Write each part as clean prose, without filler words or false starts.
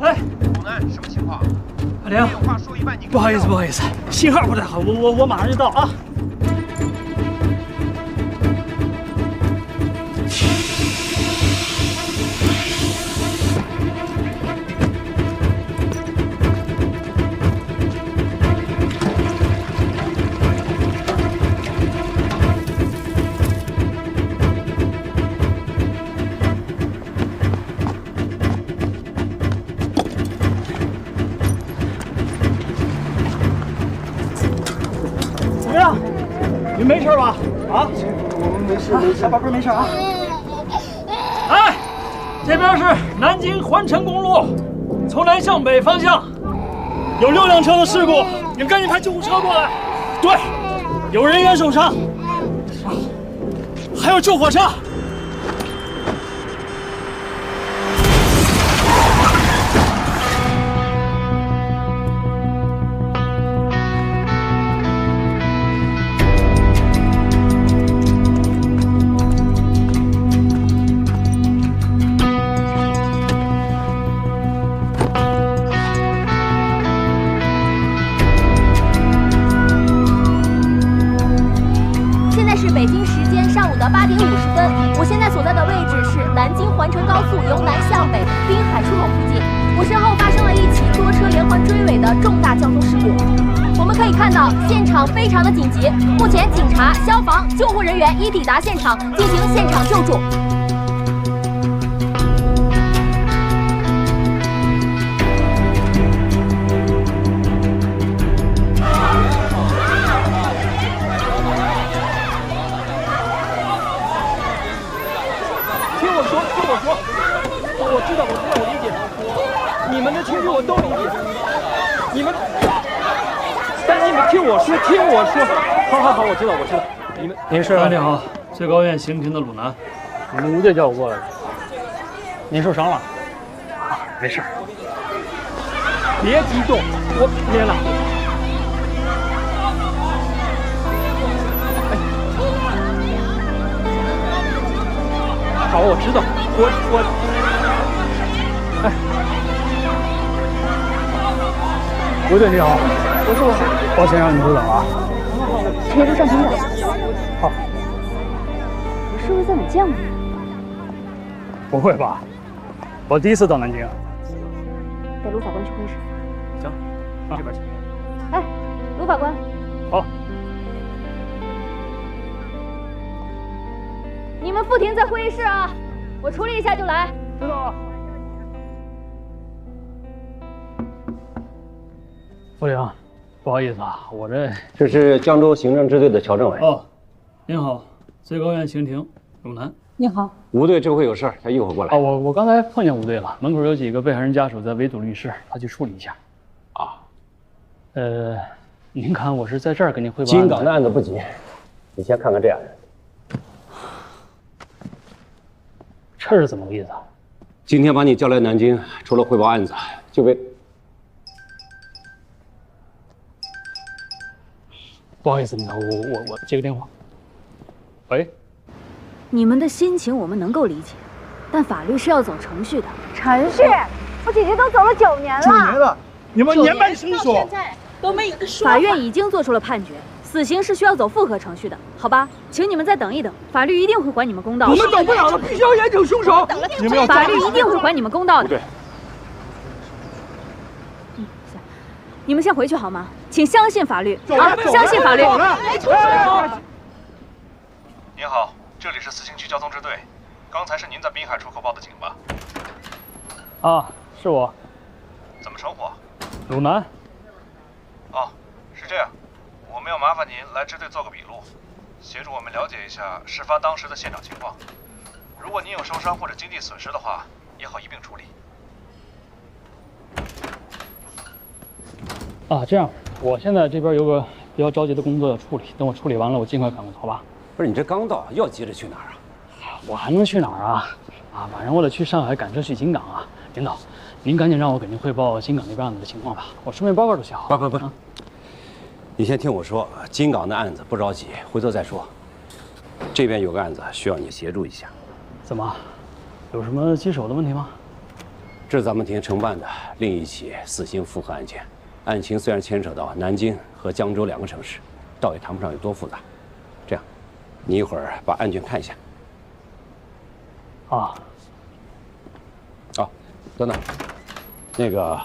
哎，鲁南，什么情况？阿良，话说一半，你不好意思，信号不太好，我马上就到啊。 怎么样？你没事吧？啊？我没事，小宝贝没事啊。哎，这边是南京环城公路，从南向北方向有6辆车的事故，你们赶紧派救护车过来。对，有人员受伤，还有救火车。 北京时间上午的8点50分，我现在所在的位置是南京环城高速由南向北滨海出口附近。我身后发生了一起多车连环追尾的重大交通事故。我们可以看到现场非常的紧急，目前警察、消防、救护人员已抵达现场进行现场救助。 我知道，我理解。你们的情绪我都理解。你们，但你们听我说。好，我知道。您是？你好，最高院刑庭的鲁南，你们无队叫我过来的。您受伤了？啊，没事。别激动，我连了。好，我知道，哎，吴队你好，抱歉让你久等了啊。好，铁路上请等。好。我是不是在哪见过你？不会吧？我第一次到南京。带卢法官去会议室。行，这边请。哎，卢法官。好。 你们副庭在会议室啊，我处理一下就来。知道了。副庭，不好意思啊，我这是江州行政支队的乔政委。哦，您好，最高院刑庭鲁南。你好。吴队这回有事儿，他一会儿过来。哦，我刚才碰见吴队了，门口有几个被害人家属在围堵律师，他去处理一下。啊。您看我是在这儿跟您汇报。金港的案子不急，你先看看这案子。 这是怎么个意思啊？今天把你叫来南京，除了汇报案子，就为……不好意思，我接个电话。喂，你们的心情我们能够理解，但法律是要走程序的。程序？我姐姐都走了9年了。9年了，你们年迈伸手，现在都没有个说法。法院已经做出了判决。 死刑是需要走复核程序的，好吧？请你们再等一等，法律一定会还你们公道。我们等不了了，必须要严惩凶手。你们要法律一定会还你们公道的。对。你们先回去好吗？请相信法律啊！相信法律。您好，这里是四星区交通支队，刚才是您在滨海出口报的警吧？啊，是我。怎么称呼？鲁南。哦，是这样。 我们要麻烦您来支队做个笔录，协助我们了解一下事发当时的现场情况。如果您有受伤或者经济损失的话，也好一并处理。啊，这样，我现在这边有个比较着急的工作要处理，等我处理完了，我尽快赶过去，好吧？不是你这刚到，要急着去哪儿啊？我还能去哪儿啊？啊，晚上我得去上海赶车去金港啊！领导，您赶紧让我给您汇报金港那边案子的情况吧，我顺便报告就行。不，你先听我说，金港的案子不着急，回头再说。这边有个案子需要你协助一下。怎么，有什么棘手的问题吗？这是咱们庭承办的另一起死刑复核案件，案情虽然牵扯到南京和江州2个城市，倒也谈不上有多复杂。这样，你一会儿把案卷看一下。啊。哦，等等，那个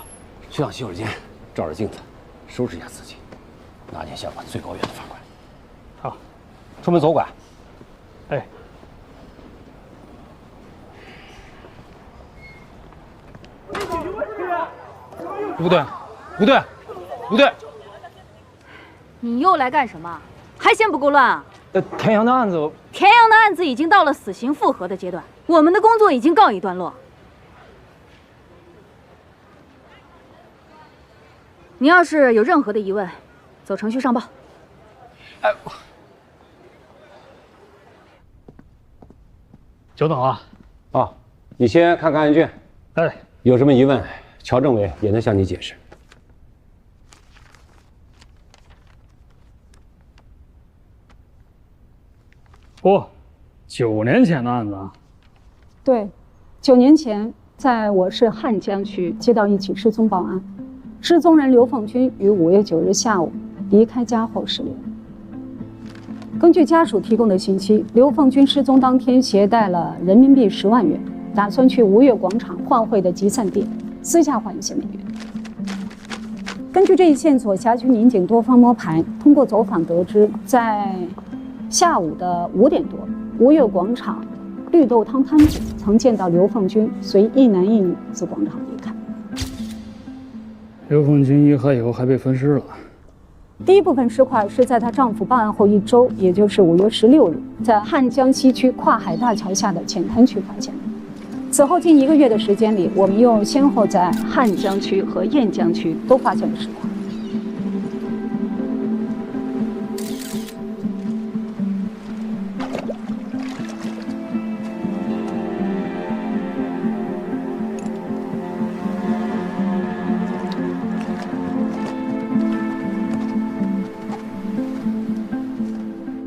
去趟洗手间，照照镜子，收拾一下自己，拿点下管最高院的法官。好，出门左拐。哎。不对，不对，不对！你又来干什么？还嫌不够乱啊？田阳的案子，田阳的案子已经到了死刑复核的阶段，我们的工作已经告一段落。你要是有任何的疑问，走程序上报。哎，久等了。哦，你先看看案卷。哎，有什么疑问，乔政委也能向你解释。哦，9年前的案子啊。对，9年前，在我市汉江区接到一起失踪报案，失踪人刘凤军于5月9日下午离开家后失联。根据家属提供的信息，刘凤军失踪当天携带了人民币10万元，打算去吴越广场换汇的集散地，私下换一些美元。根据这一线索，辖区民警多方摸排，通过走访得知，在下午的5点多，吴越广场绿豆汤摊子曾见到刘凤军随一男一女自广场离开。刘凤军遇害以后还被分尸了。第一部分尸块是在她丈夫报案后1周，也就是5月16日，在汉江西区跨海大桥下的浅滩区发现的。此后近1个月的时间里，我们又先后在汉江区和雁江区都发现了尸块。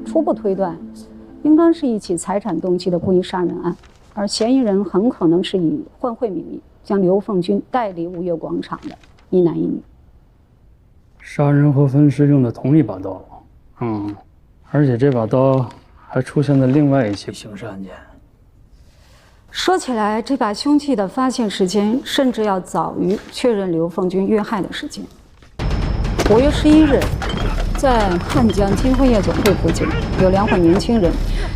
初步推断，应当是一起财产动机的故意杀人案，而嫌疑人很可能是以换汇名义将刘凤军带离吴越广场的一男一女。杀人和分尸用的同一把刀，而且这把刀还出现在另外一起刑事案件。说起来，这把凶器的发现时间甚至要早于确认刘凤军遇害的时间。5月11日。在汉江金汇夜总会附近，有2伙年轻人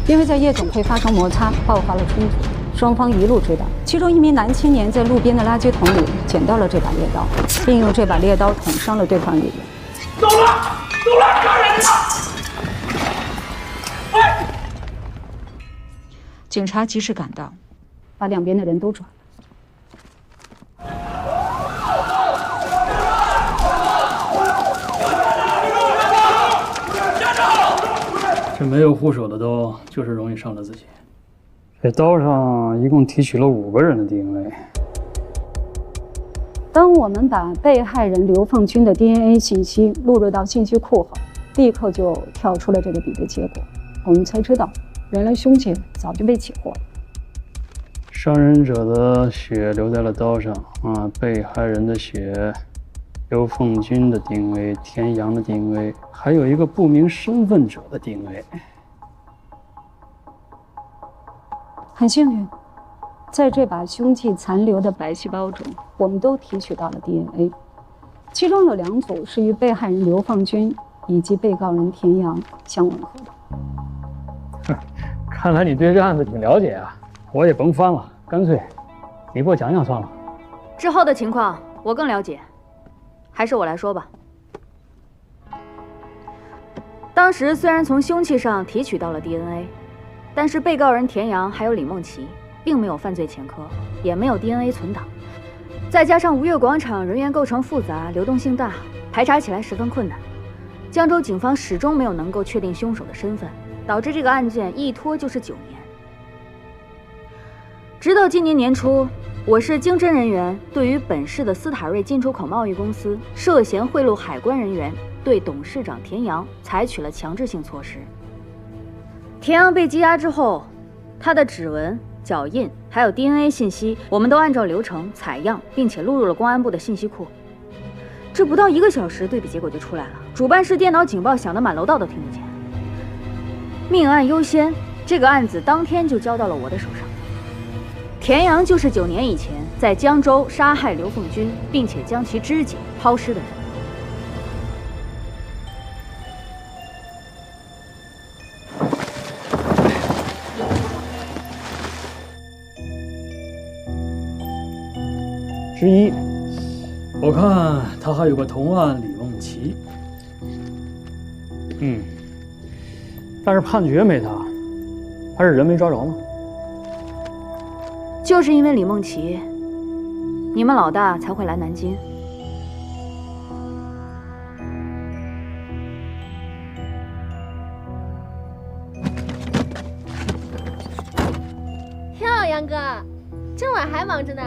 因为在夜总会发生摩擦，爆发了冲突，双方一路追打。其中一名男青年在路边的垃圾桶里捡到了这把猎刀，并用这把猎刀捅伤了对方一人。走了，抓人了！哎！警察及时赶到，把两边的人都抓了。这没有护手的刀，就是容易伤了自己。这刀上一共提取了5个人的 DNA。当我们把被害人刘凤军的 DNA 信息录入到信息库后，立刻就跳出了这个比对结果。我们才知道，原来凶器早就被起获了。伤人者的血留在了刀上被害人的血。刘凤军的 DNA， 田阳的 DNA， 还有一个不明身份者的 DNA。很幸运，在这把凶器残留的白细胞中，我们都提取到了 DNA， 其中有2组是与被害人刘凤军以及被告人田阳相吻合的。看来你对这案子挺了解啊，我也甭翻了，干脆你给我讲讲算了。之后的情况我更了解。还是我来说吧。当时虽然从凶器上提取到了 DNA， 但是被告人田阳还有李梦琪并没有犯罪前科，也没有 DNA 存档。再加上吴越广场人员构成复杂、流动性大，排查起来十分困难。江州警方始终没有能够确定凶手的身份，导致这个案件一拖就是9年。直到今年年初，我市经侦人员对于本市的斯塔瑞进出口贸易公司涉嫌贿赂海关人员，对董事长田阳采取了强制性措施。田阳被羁押之后，他的指纹、脚印还有 DNA 信息，我们都按照流程采样，并且录入了公安部的信息库。这不到1个小时，对比结果就出来了。主办室电脑警报响得满楼道都听得见。命案优先，这个案子当天就交到了我的手上。田阳就是9年以前在江州杀害刘凤军，并且将其肢解抛尸的人。之一，我看他还有个同案李梦琪。但是判决没他，还是人没抓着吗？就是因为李梦琪，你们老大才会来南京。哟，杨哥，这晚还忙着呢。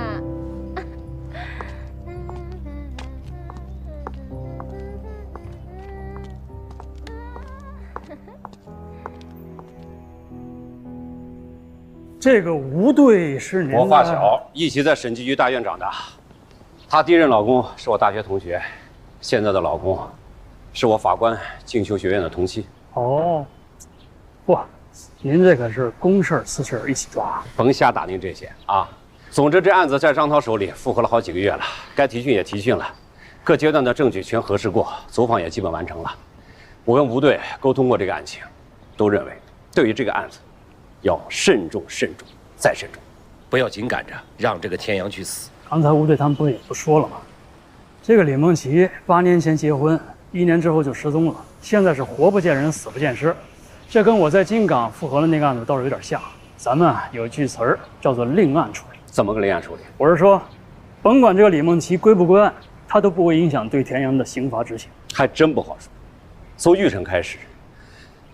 这个吴队是您的？我发小，一起在审计局大院长大。她第一任老公是我大学同学，现在的老公是我法官进修学院的同期。哦，不，您这可是公事私事一起抓，甭瞎打听这些啊！总之，这案子在张涛手里复核了好几个月了，该提讯也提讯了，各阶段的证据全核实过，走访也基本完成了。我跟吴队沟通过这个案情，都认为对于这个案子，要慎重、慎重再慎重，不要紧赶着让这个田阳去死。刚才吴队他们不是也不说了吗？这个李梦琪8年前结婚，1年之后就失踪了，现在是活不见人，死不见尸。这跟我在金港复核的那个案子倒是有点像。咱们有句词儿叫做另案处理。怎么个另案处理？我是说，甭管这个李梦琪归不归案，他都不会影响对田阳的刑罚执行。还真不好说。从玉成开始，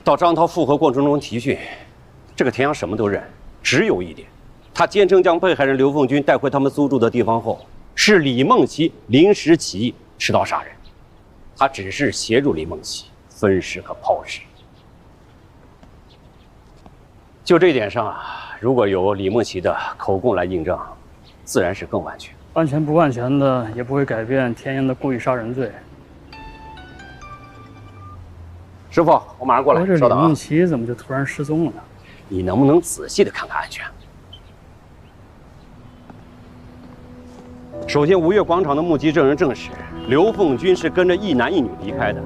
到张涛复核过程中提讯，这个田阳什么都认，只有一点，他坚称将被害人刘凤军带回他们租住的地方后，是李梦琪临时起意持刀杀人，他只是协助李梦琪分尸和抛尸。就这一点上啊，如果有李梦琪的口供来印证，自然是更完全。完全不完全的，也不会改变田阳的故意杀人罪。师傅，我马上过来。这李稍等啊。梦琪怎么就突然失踪了呢？你能不能仔细的看看案卷？首先，吴越广场的目击证人证实，刘凤军是跟着一男一女离开的。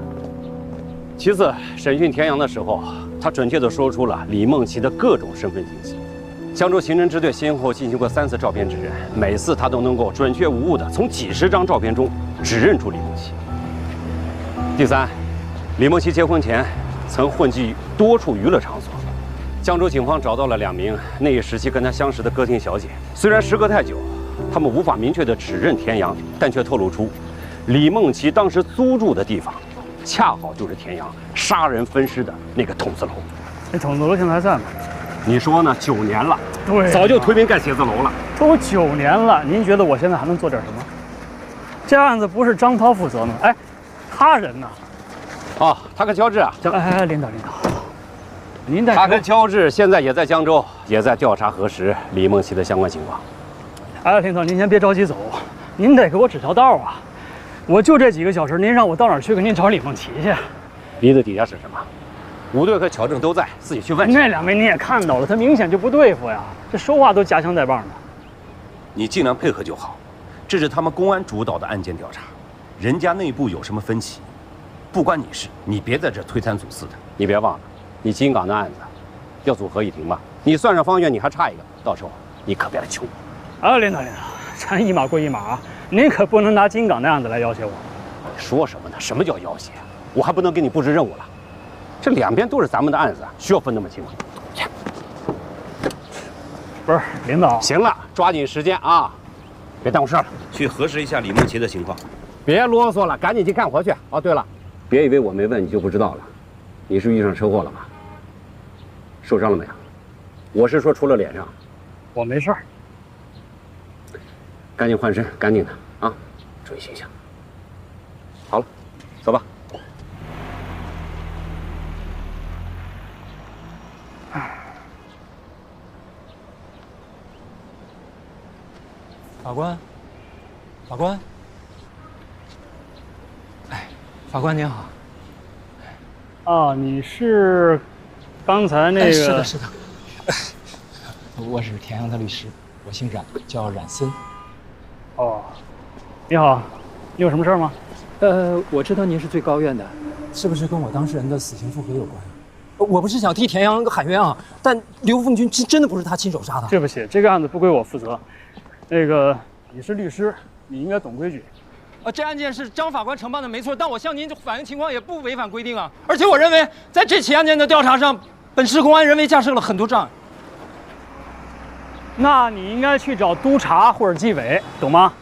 其次，审讯田阳的时候，他准确地说出了李梦琪的各种身份信息。江州刑侦支队先后进行过3次照片指认，每次他都能够准确无误地从几十张照片中指认出李梦琪。第三，李梦琪结婚前曾混迹多处娱乐场所。江州警方找到了2名那一时期跟他相识的歌厅小姐，虽然时隔太久，他们无法明确地指认田阳，但却透露出李梦琪当时租住的地方，恰好就是田阳杀人分尸的那个筒子楼。那筒子楼现在还在吗？你说呢？9年了，对，早就推平盖写字楼了。都9年了，您觉得我现在还能做点什么？这案子不是张涛负责吗？哎，他人呢？哦，他跟乔治啊，哎，领导，您在他跟乔治现在也在江州，也在调查核实李梦琪的相关情况。哎，领导，您先别着急走，您得给我指条道啊！我就这几个小时，您让我到哪儿去给您找李梦琪去？鼻子底下是什么？吴队和乔正都在，自己去问。那2位你也看到了，他明显就不对付呀，这说话都夹枪带棒的。你尽量配合就好，这是他们公安主导的案件调查，人家内部有什么分歧，不关你事，你别在这推三阻四的。你别忘了，你金港的案子要组合议庭吧？你算上方院，你还差一个，到时候你可别来求我。啊，领导，咱一码归一码啊，您可不能拿金港的案子来要挟我。说什么呢？什么叫要挟？我还不能给你布置任务了。这2边都是咱们的案子，需要分那么清吗？不是，领导。行了，抓紧时间啊，别耽误事了。去核实一下李梦琪的情况。别啰嗦了，赶紧去干活去。哦，对了，别以为我没问你就不知道了。你是遇上车祸了吗？受伤了没有？我是说除了脸上。我没事儿。赶紧换身，赶紧的啊，注意形象。好了，走吧。法官，法官，哎，法官您好。啊，你是刚才那个？是的，是的。我是田阳的律师，我姓冉，叫冉森。哦，你好，你有什么事吗？我知道您是最高院的，是不是跟我当事人的死刑复核有关？我不是想替田阳喊冤啊，但刘凤军真的不是他亲手杀的。对不起，这个案子不归我负责。那个，你是律师，你应该懂规矩。这案件是张法官承办的，没错，但我向您反映情况也不违反规定啊。而且我认为，在这起案件的调查上，本市公安人为架设了很多障碍。那你应该去找督察或者纪委，懂吗？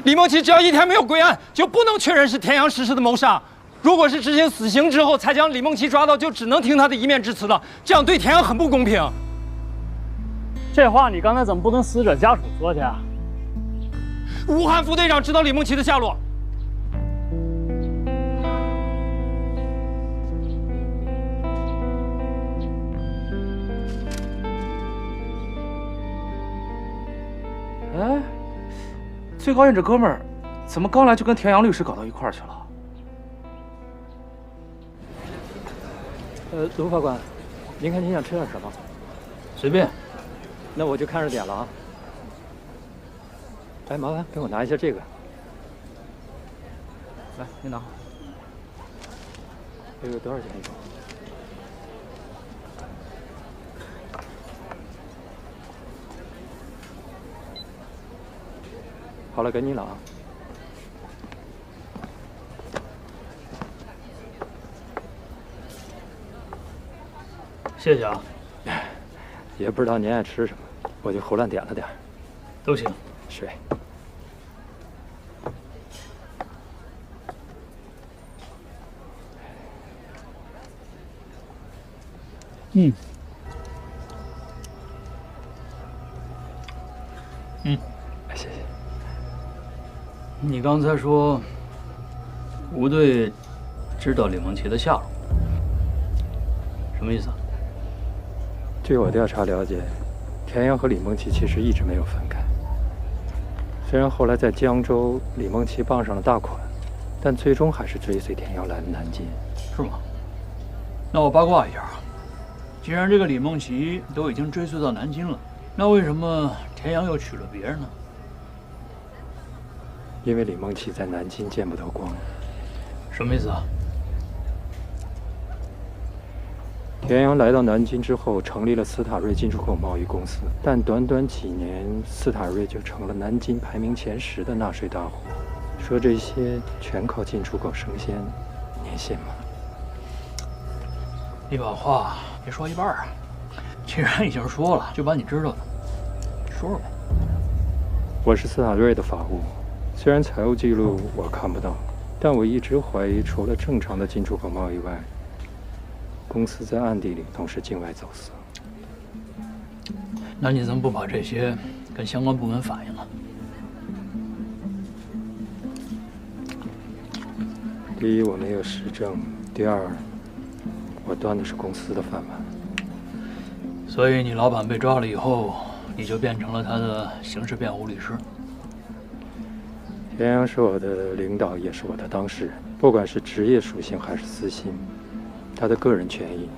李梦琪只要一天没有归案，就不能确认是田阳实施的谋杀。如果是执行死刑之后才将李梦琪抓到，就只能听他的一面之词了，这样对田阳很不公平。这话你刚才怎么不跟死者家属说去啊？武汉副队长知道李梦琪的下落。哎，最高院这哥们儿，怎么刚来就跟田阳律师搞到一块儿去了？卢法官，您看您想吃点什么？随便。那我就看着点了啊。哎，麻烦给我拿一下这个。来，您拿好。这个多少钱一个？好了，给你了啊。谢谢啊。也不知道您爱吃什么，我就胡乱点了点。都行。水。谢谢。你刚才说吴队知道李梦琪的下落，什么意思啊？据我调查了解，田阳和李梦琪其实一直没有分开。虽然后来在江州，李梦琪傍上了大款，但最终还是追随田阳来了南京。是吗？那我八卦一下，既然这个李梦琪都已经追随到南京了，那为什么田阳又娶了别人呢？因为李梦琪在南京见不得光。什么意思啊？田阳来到南京之后，成立了斯塔瑞进出口贸易公司，但短短几年，斯塔瑞就成了南京排名前10的纳税大户。说这些全靠进出口生鲜，您信吗？你把话别说一半啊！既然已经说了，就把你知道的说说呗。我是斯塔瑞的法务，虽然财务记录我看不到，但我一直怀疑，除了正常的进出口贸易外，公司在暗地里同时境外走私。那你怎么不把这些跟相关部门反映了？第一，我没有实证；第二，我端的是公司的饭碗。所以你老板被抓了以后，你就变成了他的刑事辩护律师。田阳是我的领导，也是我的当事人，不管是职业属性还是私心，他的个人权益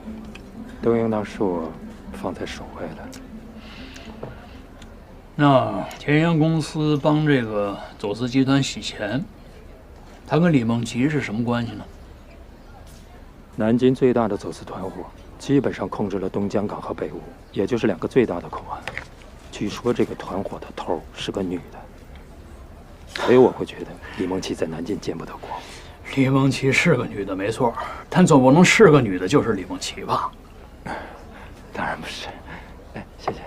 都应当是我放在首位的。那田阳公司帮这个走私集团洗钱，他跟李梦琪是什么关系呢？南京最大的走私团伙基本上控制了东江港和北坞，也就是2个最大的口岸。据说这个团伙的头是个女的，所以我会觉得李梦琪在南京见不得光。李梦琪是个女的，没错，但总不能是个女的就是李梦琪吧？当然不是。哎，谢谢。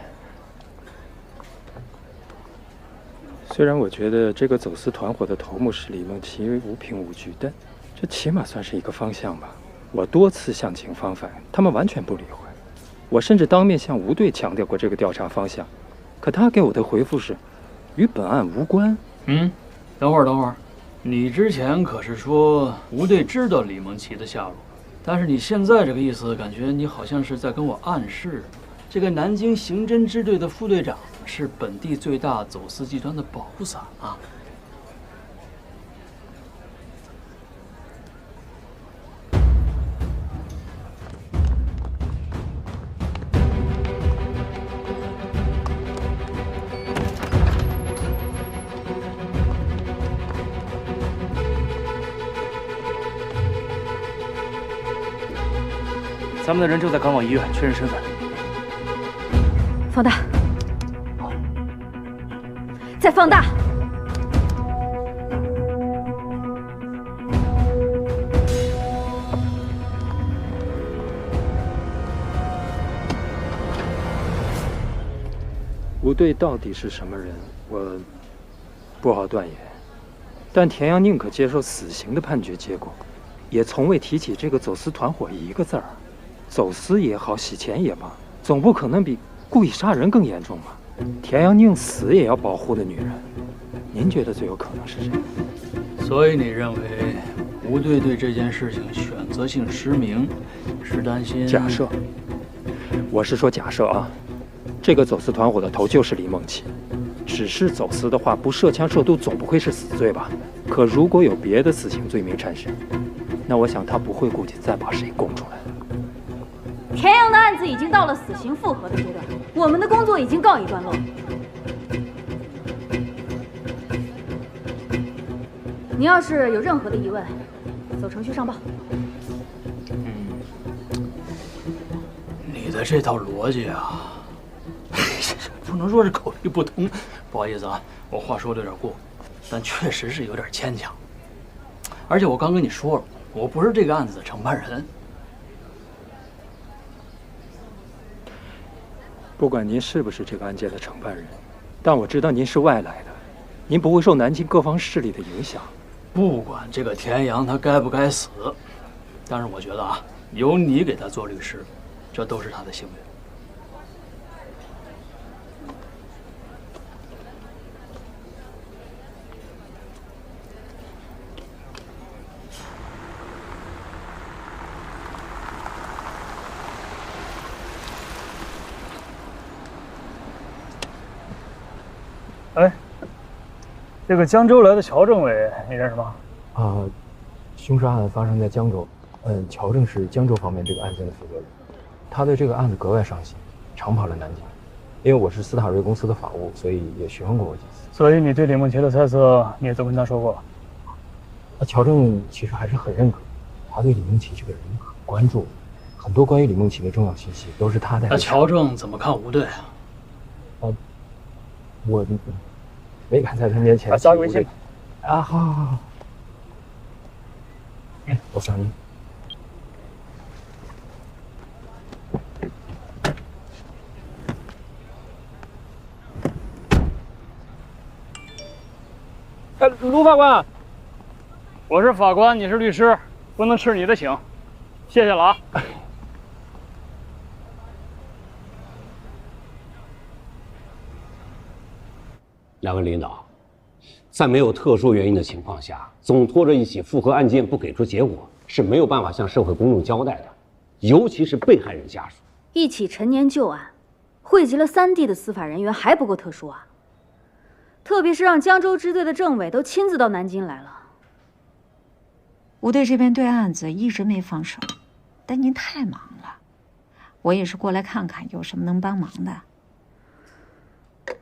虽然我觉得这个走私团伙的头目是李梦琪无凭无据，但这起码算是一个方向吧。我多次向警方反映，他们完全不理会。我甚至当面向吴队强调过这个调查方向，可他给我的回复是，与本案无关。等会儿，你之前可是说吴队知道李梦琪的下落，但是你现在这个意思，感觉你好像是在跟我暗示，这个南京刑侦支队的副队长是本地最大走私集团的保护伞啊。咱们的人正在赶往医院确认身份。放大，再放大。吴队到底是什么人，我不好断言。但田阳宁可接受死刑的判决结果，也从未提起这个走私团伙一个字儿。走私也好，洗钱也罢，总不可能比故意杀人更严重吧？田阳宁死也要保护的女人，您觉得最有可能是谁？所以你认为吴队对这件事情选择性失明，是担心？假设，我是说假设啊，这个走私团伙的头就是李梦琪。只是走私的话，不涉枪涉毒，总不会是死罪吧？可如果有别的死刑罪名缠身，那我想他不会顾及再把谁供出来。田阳的案子已经到了死刑复核的阶段，我们的工作已经告一段落。你要是有任何的疑问，走程序上报。你的这套逻辑啊，不能说是口语不通，不好意思啊，我话说的有点过，但确实是有点牵强。而且我刚跟你说了，我不是这个案子的承办人。不管您是不是这个案件的承办人，但我知道您是外来的，您不会受南京各方势力的影响。不管这个田阳他该不该死，但是我觉得啊，由你给他做律师，这都是他的幸运。哎，这个江州来的乔政委，你认识吗？凶杀案发生在江州，乔正是江州方面这个案件的负责人，他对这个案子格外上心，常跑来南京。因为我是斯塔瑞公司的法务，所以也询问过我几次。所以你对李梦琪的猜测，你也都跟他说过了。乔正其实还是很认可，他对李梦琪这个人很关注，很多关于李梦琪的重要信息都是他带。那乔正怎么看吴队啊？我没敢在他面前加个微信。好。我想你。卢法官，我是法官，你是律师，不能吃你的请，谢谢了啊。两位领导，在没有特殊原因的情况下，总拖着一起复核案件不给出结果，是没有办法向社会公众交代的，尤其是被害人家属。一起陈年旧案，汇集了3地的司法人员，还不够特殊啊？特别是让江州支队的政委都亲自到南京来了。吴队这边对案子一直没放手，但您太忙了，我也是过来看看有什么能帮忙的。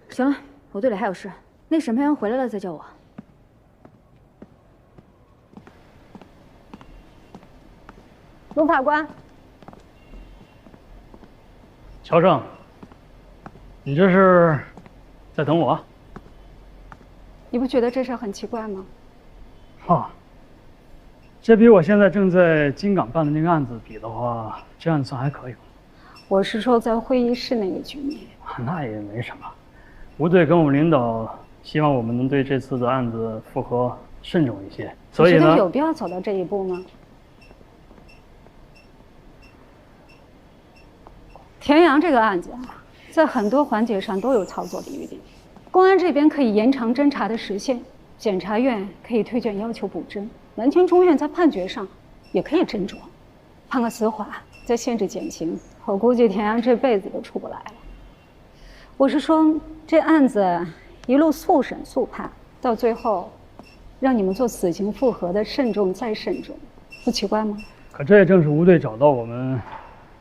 行了，我队里还有事，那审判员回来了再叫我。卢法官，乔正，你这是在等我？你不觉得这事很奇怪吗？这比我现在正在京港办的那个案子比的话，这样算还可以。我是说在会议室那个局面。那也没什么。吴队跟我们领导希望我们能对这次的案子复核慎重一些，所以呢，你觉得有必要走到这一步吗？田阳这个案子，在很多环节上都有操作的余地，公安这边可以延长侦查的时限，检察院可以推荐要求补侦，南京中院在判决上也可以斟酌，判个死缓，再限制减刑。我估计田阳这辈子都出不来了。我是说，这案子一路速审速判，到最后让你们做死刑复核的慎重再慎重，不奇怪吗？可这也正是吴队找到我们，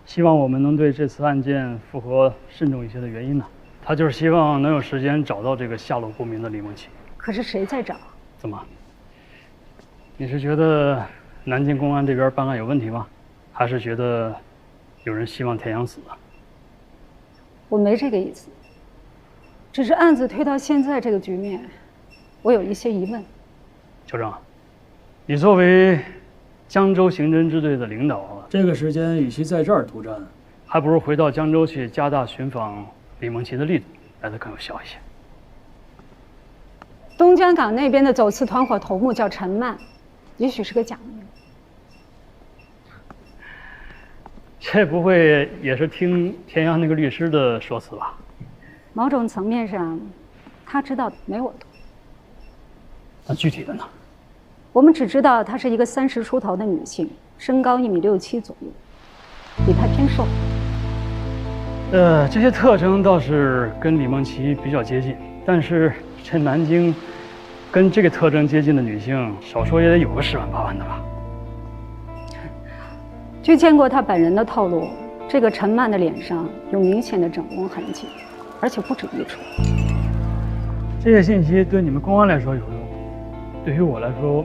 希望我们能对这次案件复核慎重一些的原因呢。他就是希望能有时间找到这个下落不明的李梦琪。可是谁在找？怎么？你是觉得南京公安这边办案有问题吗？还是觉得有人希望田阳死？我没这个意思，只是案子推到现在这个局面，我有一些疑问。邱正，你作为江州刑侦支队的领导，这个时间与其在这儿督战，还不如回到江州去加大寻访李梦琪的力度，来得更有效一些。东江港那边的走私团伙头目叫陈曼，也许是个假名。这不会也是听田阳那个律师的说辞吧？某种层面上，他知道的没我多。那具体的呢？我们只知道她是一个30出头的女性，身高1.67米左右，体态偏瘦。这些特征倒是跟李梦琪比较接近，但是这南京跟这个特征接近的女性，少说也得有个10万8万的吧。据见过她本人的透露，这个陈曼的脸上有明显的整容痕迹，而且不止一处。这些信息对你们公安来说有用，对于我来说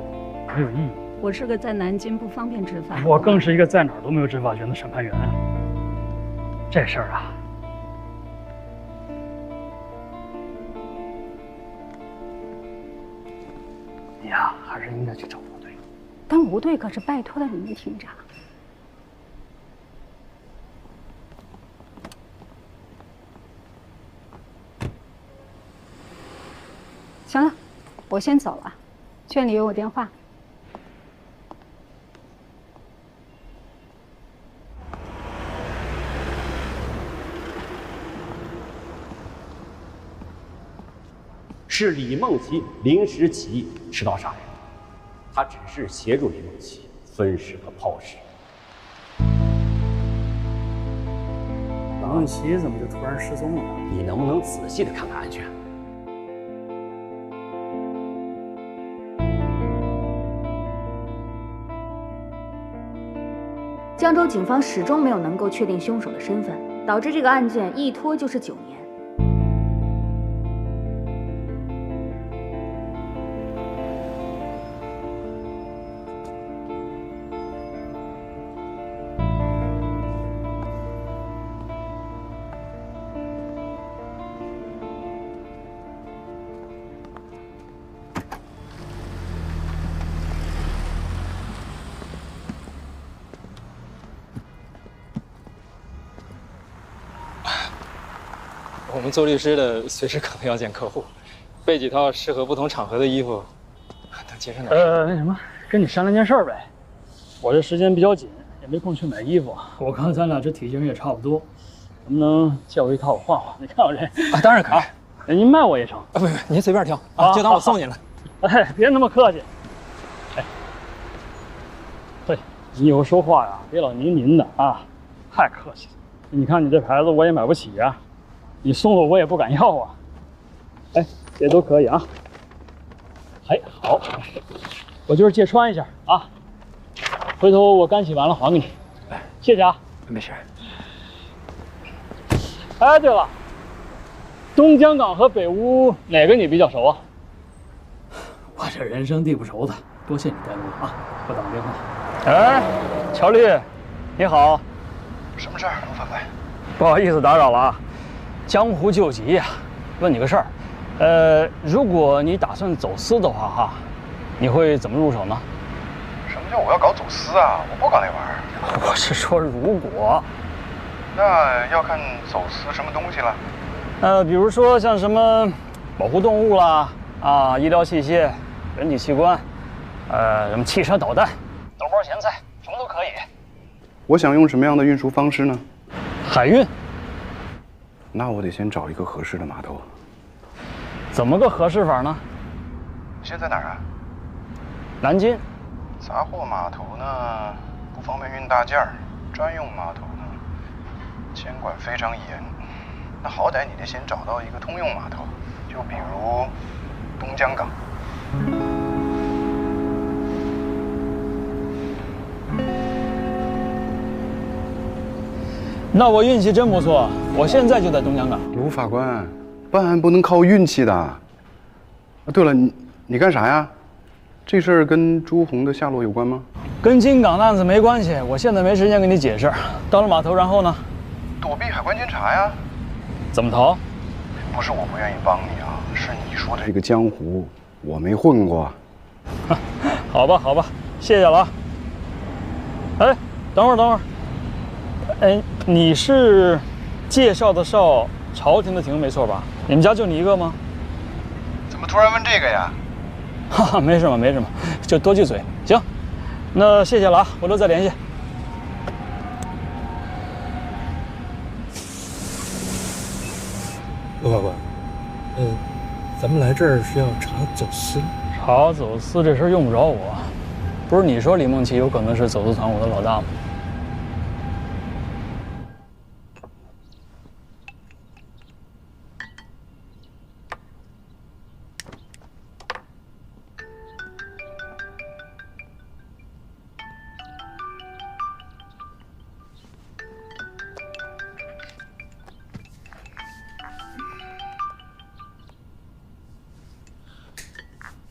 没有意义。我是个在南京不方便执法，我更是一个在哪儿都没有执法权的审判员。这事儿啊，你呀，还是应该去找吴队。但吴队可是拜托了你们厅长。行了，我先走了，圈里有我电话。是李梦琪临时起意持刀杀人，他只是协助李梦琪分尸和抛尸。李梦琪怎么就突然失踪了？你能不能仔细的看看案卷？江州警方始终没有能够确定凶手的身份，导致这个案件一拖就是9年。我们做律师的随时可能要见客户，备几套适合不同场合的衣服，能节省点事。那什么，跟你商量件事儿呗。我这时间比较紧，也没空去买衣服。我看咱俩这体型也差不多，能不能借我一套我换换？你看我这啊，当然可以。您卖我也成啊，不，您随便挑啊，就当我送您了。哎，别那么客气。哎，对，你以后说话呀，别老您的啊，太客气了。你看你这牌子我也买不起呀。你送了我也不敢要啊！哎，这都可以啊。哎，好，我就是借穿一下啊，回头我干洗完了还给你。哎，谢谢啊。没事。哎，对了，东江港和北坞哪个你比较熟啊？我这人生地不熟的，多谢你带路啊！我打个电话。哎，乔律，你好。什么事儿，陆法官？不好意思打扰了啊。江湖救急呀，问你个事儿，如果你打算走私的话哈，你会怎么入手呢？什么叫我要搞走私啊？我不搞那玩意儿。我是说如果。那要看走私什么东西了。比如说像什么保护动物啦，啊，医疗器械、人体器官，什么汽车、导弹、豆包咸菜，什么都可以。我想用什么样的运输方式呢？海运。那我得先找一个合适的码头。怎么个合适法呢？你现在哪儿啊？南京。杂货码头呢，不方便运大件儿；专用码头呢，监管非常严。那好歹你得先找到一个通用码头，就比如东江港。那我运气真不错，我现在就在东江港。卢法官，办案不能靠运气的。啊，对了，你干啥呀？这事儿跟朱红的下落有关吗？跟金港的案子没关系，我现在没时间跟你解释。到了码头，然后呢？躲避海关监察呀。怎么逃？不是我不愿意帮你啊，是你说的这个江湖，我没混过。好吧，好吧，谢谢了啊。哎，等会儿。哎，你是介绍的绍，朝廷的廷，没错吧？你们家就你一个吗？怎么突然问这个呀？哈哈，没什么，就多句嘴。行，那谢谢了啊，回头再联系。罗法官，咱们来这儿是要查走私。查走私这事儿用不着我，不是你说李梦琪有可能是走私团伙的老大吗？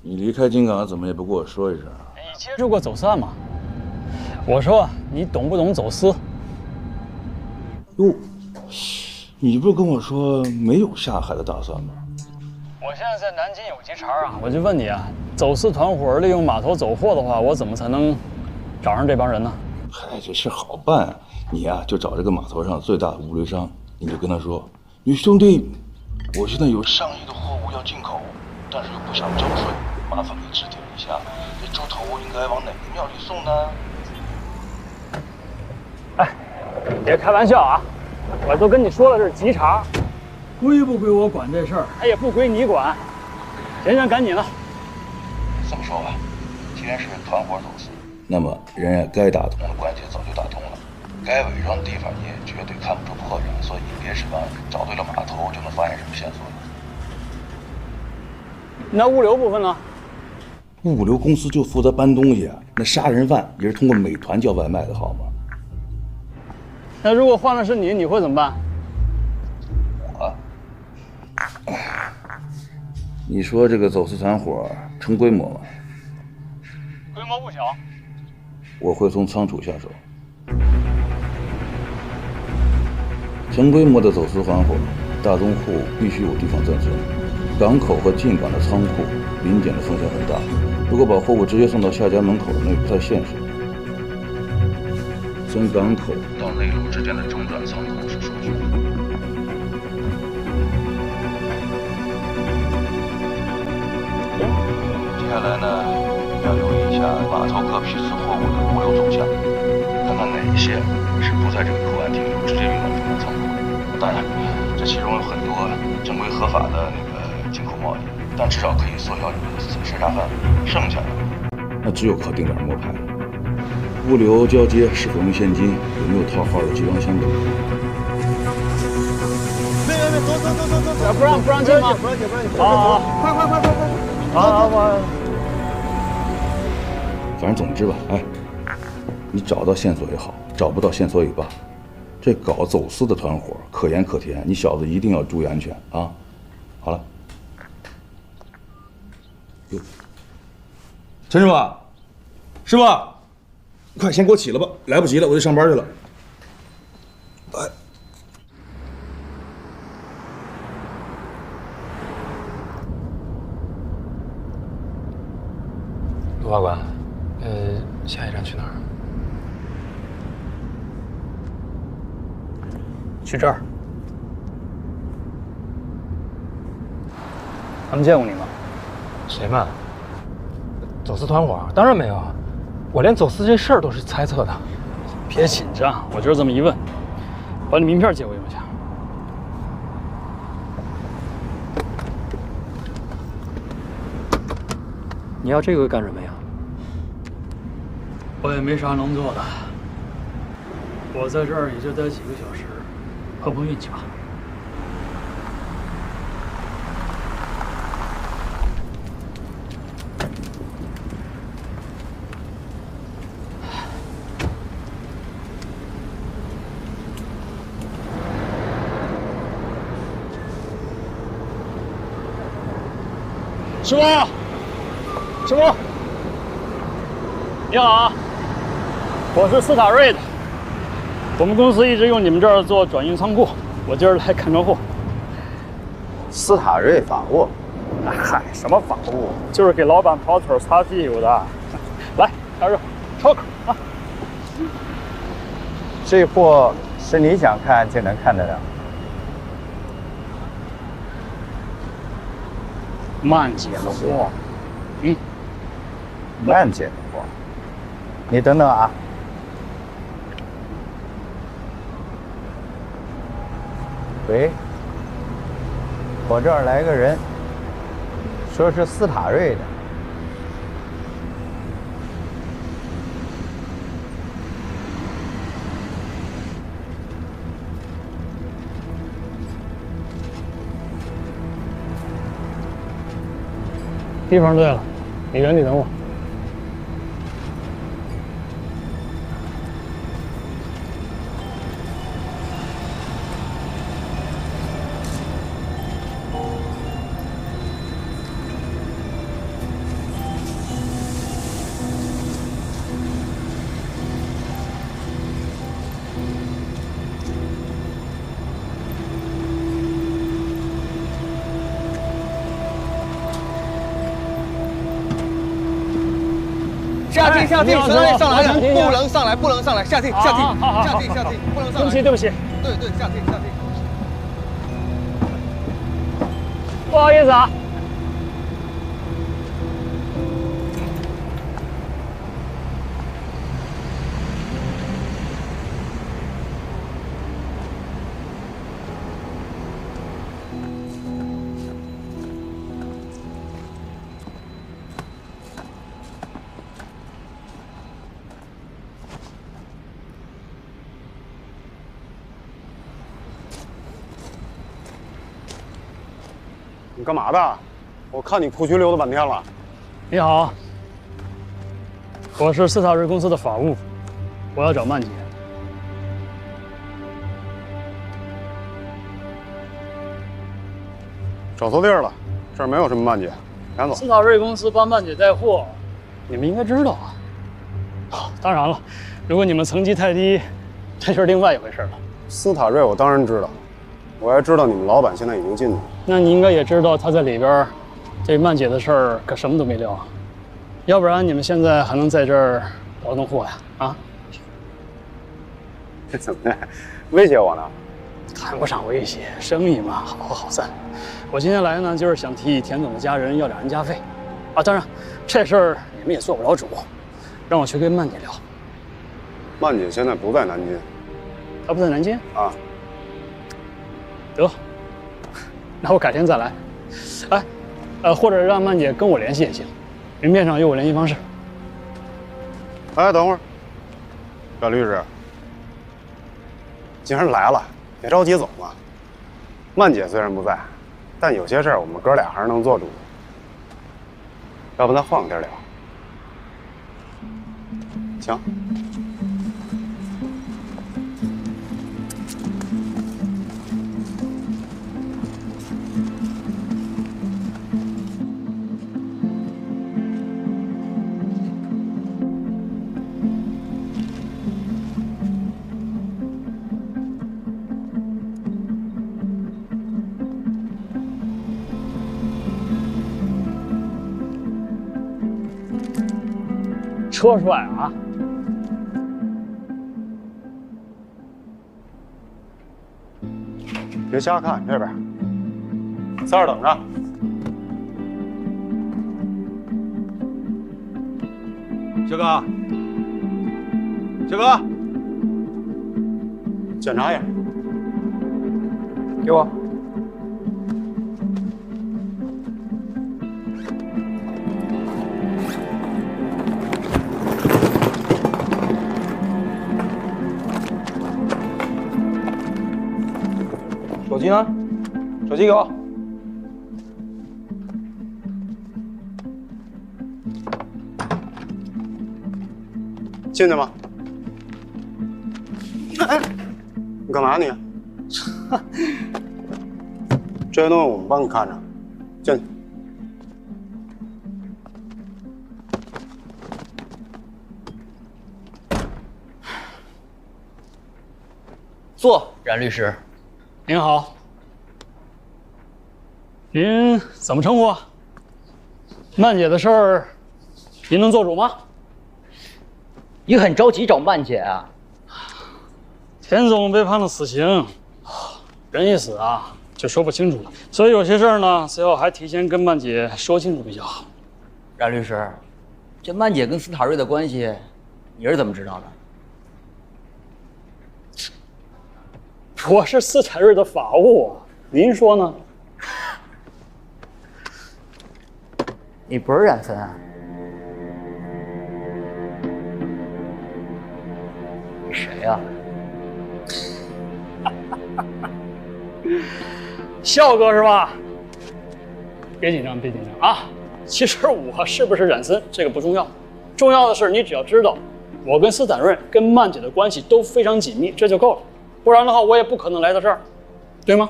你离开金港怎么也不跟我说一声？你接触过走私案吗？我说你懂不懂走私？哟，你不是跟我说没有下海的打算吗？我现在在南京有急茬啊，我就问你啊，走私团伙利用码头走货的话，我怎么才能找上这帮人呢？嗨，这事好办，你呀就找这个码头上最大的物流商，你就跟他说，你兄弟，我现在有上亿的货物要进口，但是又不想交税。麻烦你指点一下，这猪头应该往哪个庙里送呢？哎，别开玩笑啊！我都跟你说了，这是急茬，归不归我管这事儿，它也不归你管。行，赶紧的。这么说吧，既然是团伙走私，那么人家该打通的关节早就打通了，该伪装的地方你也绝对看不出破绽，所以你别指望找对了码头就能发现什么线索了。那物流部分呢？物流公司就负责搬东西啊，那杀人犯也是通过美团叫外卖的，好吗？那如果换了是你，你会怎么办？我，你说这个走私团伙成规模吗？规模不小。我会从仓储下手。成规模的走私团伙，大宗货物必须有地方暂存，港口和进港的仓库临检的风险很大。如果把货物直接送到下家门口，那也不太现实。从港口到内陆之间的中转仓库是首选。接下来呢，要留意一下码头各批次货物的物流走向，看看哪一些是不在这个口岸停留，直接运往中转仓库。当然，这其中有很多正规合法的进口贸易，但至少可以缩小你们的筛查范围。剩下的，那只有靠定点摸排了。物流交接是否用现金，有没有套号的集装箱等。没，走，不让进吗？不让进。好，快！好，反正总之吧，哎，你找到线索也好，找不到线索也罢，这搞走私的团伙可盐可甜，你小子一定要注意安全啊！好了。哟，陈师傅，师傅，快先给我起来吧，来不及了，我得上班去了。哎，卢法官，下一站去哪儿？去这儿。他们见过你吗？谁们？走私团伙？当然没有，我连走私这事儿都是猜测的。别紧张，我就是这么一问。把你名片借我用一下。你要这个干什么呀？我也没啥能做的，我在这儿也就待几个小时，碰碰运气吧。师傅，师傅，你好啊，我是斯塔瑞的，我们公司一直用你们这儿做转运仓库，我今儿来看看货。斯塔瑞法务？嗨，什么法务？就是给老板跑腿擦屁股的。来，大热，抽口啊！这货是你想看就能看得了？曼姐的货，曼姐的货，你等等啊。喂，我这儿来个人，说是斯塔瑞的。地方对了，你原地等我。下梯，上来，不能上来，不能上来，下梯，下梯，下梯，下梯，不能上来。对不起，对，下梯，下梯。不好意思啊。你干嘛的？我看你裤裙留了半天了。你好，我是斯塔瑞公司的法务，我要找曼姐。找错地儿了，这儿没有什么曼姐，赶走。斯塔瑞公司帮曼姐带货，你们应该知道啊。当然了，如果你们层级太低，这是另外一回事了。斯塔瑞我当然知道，我还知道你们老板现在已经进去了。那你应该也知道他在里边，这曼姐的事儿可什么都没撂，要不然你们现在还能在这儿倒腾货呀？啊？这怎么的？威胁我呢？谈不上威胁，生意嘛，好合好散。我今天来呢，就是想替田总的家人要点安家费，啊，当然，这事儿你们也做不了主，让我去跟曼姐聊。曼姐现在不在南京。她不在南京？啊。得。那我改天再来，或者让曼姐跟我联系也行，名片上有我联系方式。哎，等会儿，冉律师，既然来了，别着急走嘛。曼姐虽然不在，但有些事儿我们哥俩还是能做主的。要不咱换个地儿聊？行。车帅啊！别瞎看，这边，在这儿等着。小哥，小哥，检查一下，给我。机呢？手机给我。进去吗？你干嘛你？这些东西我们帮你看着，进去。坐，冉律师。您好，您怎么称呼？曼姐的事儿，您能做主吗？你很着急找曼姐啊？田总被判了死刑，人一死啊，就说不清楚了。所以有些事儿呢，最后还提前跟曼姐说清楚比较好。冉律师，这曼姐跟斯塔瑞的关系，你是怎么知道的？我是斯坦瑞的法务啊，您说呢？你不是冉芬啊？你谁呀？笑哥是吧？别紧张，别紧张啊！其实我是不是冉森这个不重要，重要的是你只要知道，我跟斯坦瑞跟曼姐的关系都非常紧密，这就够了。不然的话，我也不可能来到这儿，对吗？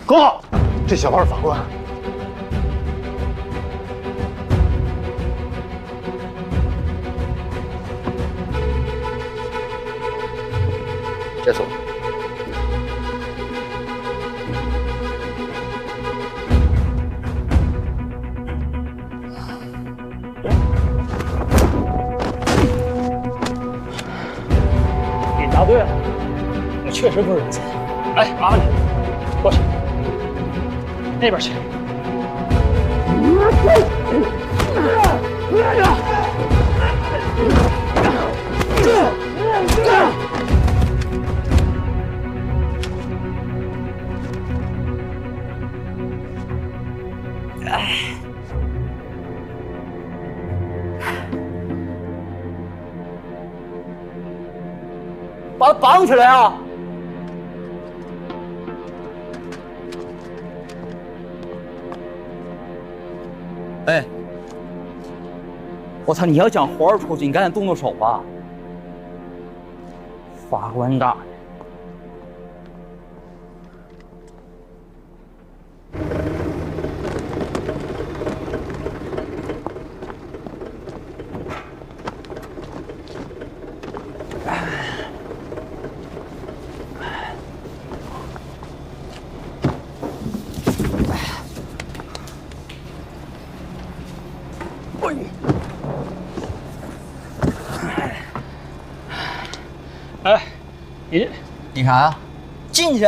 很好，这小胖是法官。结束。你答对了，我确实不是人才。哎，麻烦你过去，那边去。把他绑起来啊！哎，我操！你要想活着出去，你赶紧动动手吧。法官大人。哎，你啥呀？进去！